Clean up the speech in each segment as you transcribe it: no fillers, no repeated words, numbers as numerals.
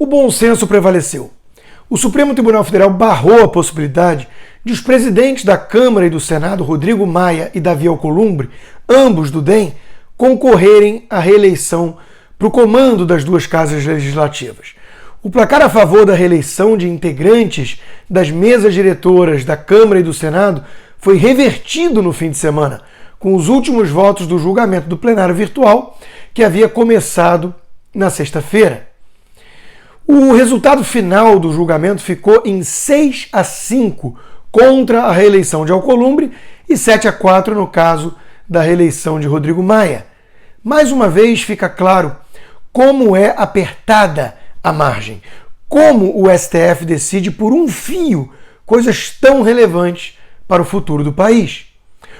O bom senso prevaleceu. O Supremo Tribunal Federal barrou a possibilidade de os presidentes da Câmara e do Senado, Rodrigo Maia e Davi Alcolumbre, ambos do DEM, concorrerem à reeleição para o comando das duas casas legislativas. O placar a favor da reeleição de integrantes das mesas diretoras da Câmara e do Senado foi revertido no fim de semana, com os últimos votos do julgamento do plenário virtual, que havia começado na sexta-feira. O resultado final do julgamento ficou em 6-5 contra a reeleição de Alcolumbre e 7-4 no caso da reeleição de Rodrigo Maia. Mais uma vez fica claro como é apertada a margem, como o STF decide por um fio coisas tão relevantes para o futuro do país.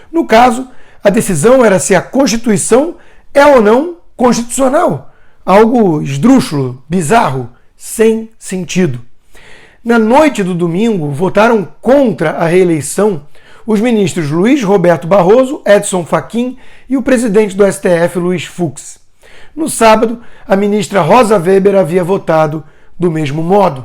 No caso, a decisão era se a Constituição é ou não constitucional, algo esdrúxulo, bizarro, sem sentido. Na noite do domingo, votaram contra a reeleição os ministros Luiz Roberto Barroso, Edson Fachin e o presidente do STF, Luiz Fux. No sábado, a ministra Rosa Weber havia votado do mesmo modo.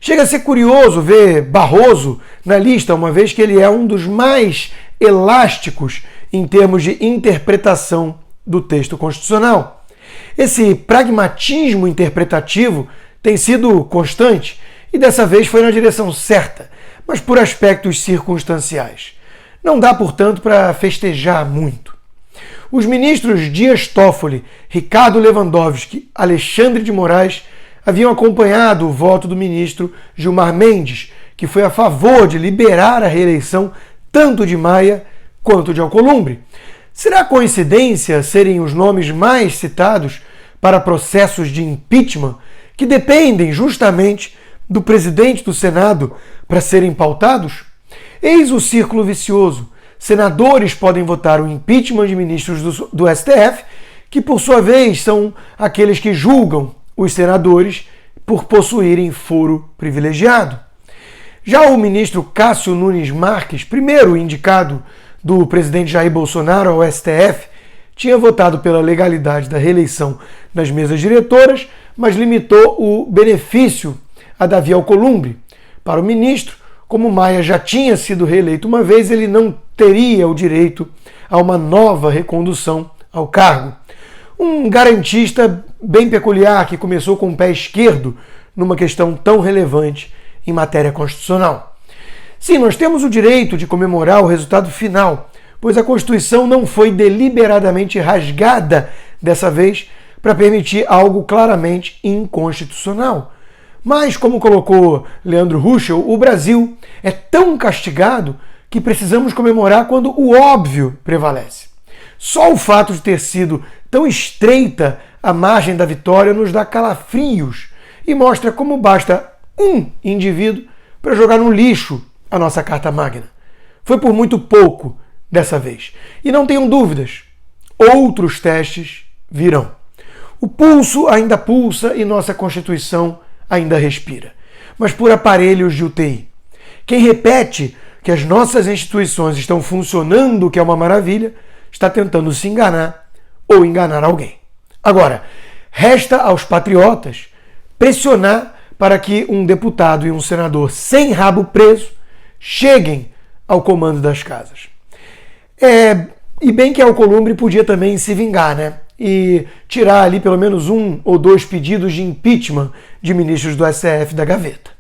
Chega a ser curioso ver Barroso na lista, uma vez que ele é um dos mais elásticos em termos de interpretação do texto constitucional. Esse pragmatismo interpretativo tem sido constante e dessa vez foi na direção certa, mas por aspectos circunstanciais. Não dá, portanto, para festejar muito. Os ministros Dias Toffoli, Ricardo Lewandowski, Alexandre de Moraes haviam acompanhado o voto do ministro Gilmar Mendes, que foi a favor de liberar a reeleição tanto de Maia quanto de Alcolumbre. Será coincidência serem os nomes mais citados para processos de impeachment que dependem justamente do presidente do Senado para serem pautados? Eis o círculo vicioso. Senadores podem votar o impeachment de ministros do STF, que por sua vez são aqueles que julgam os senadores por possuírem foro privilegiado. Já o ministro Cássio Nunes Marques, primeiro indicado do presidente Jair Bolsonaro ao STF, tinha votado pela legalidade da reeleição nas mesas diretoras, mas limitou o benefício a Davi Alcolumbre. Para o ministro, como Maia já tinha sido reeleito uma vez, ele não teria o direito a uma nova recondução ao cargo. Um garantista bem peculiar que começou com o pé esquerdo numa questão tão relevante em matéria constitucional. Sim, nós temos o direito de comemorar o resultado final, pois a Constituição não foi deliberadamente rasgada dessa vez para permitir algo claramente inconstitucional. Mas, como colocou Leandro Ruschel, o Brasil é tão castigado que precisamos comemorar quando o óbvio prevalece. Só o fato de ter sido tão estreita a margem da vitória nos dá calafrios e mostra como basta um indivíduo para jogar no lixo a nossa Carta Magna. Foi por muito pouco dessa vez. E não tenham dúvidas, outros testes virão. O pulso ainda pulsa e nossa Constituição ainda respira, mas por aparelhos de UTI. Quem repete que as nossas instituições estão funcionando, que é uma maravilha, está tentando se enganar ou enganar alguém. Agora, resta aos patriotas pressionar para que um deputado e um senador sem rabo preso cheguem ao comando das casas. E bem que Alcolumbre podia também se vingar, né? E tirar ali pelo menos 1 ou 2 pedidos de impeachment de ministros do STF da gaveta.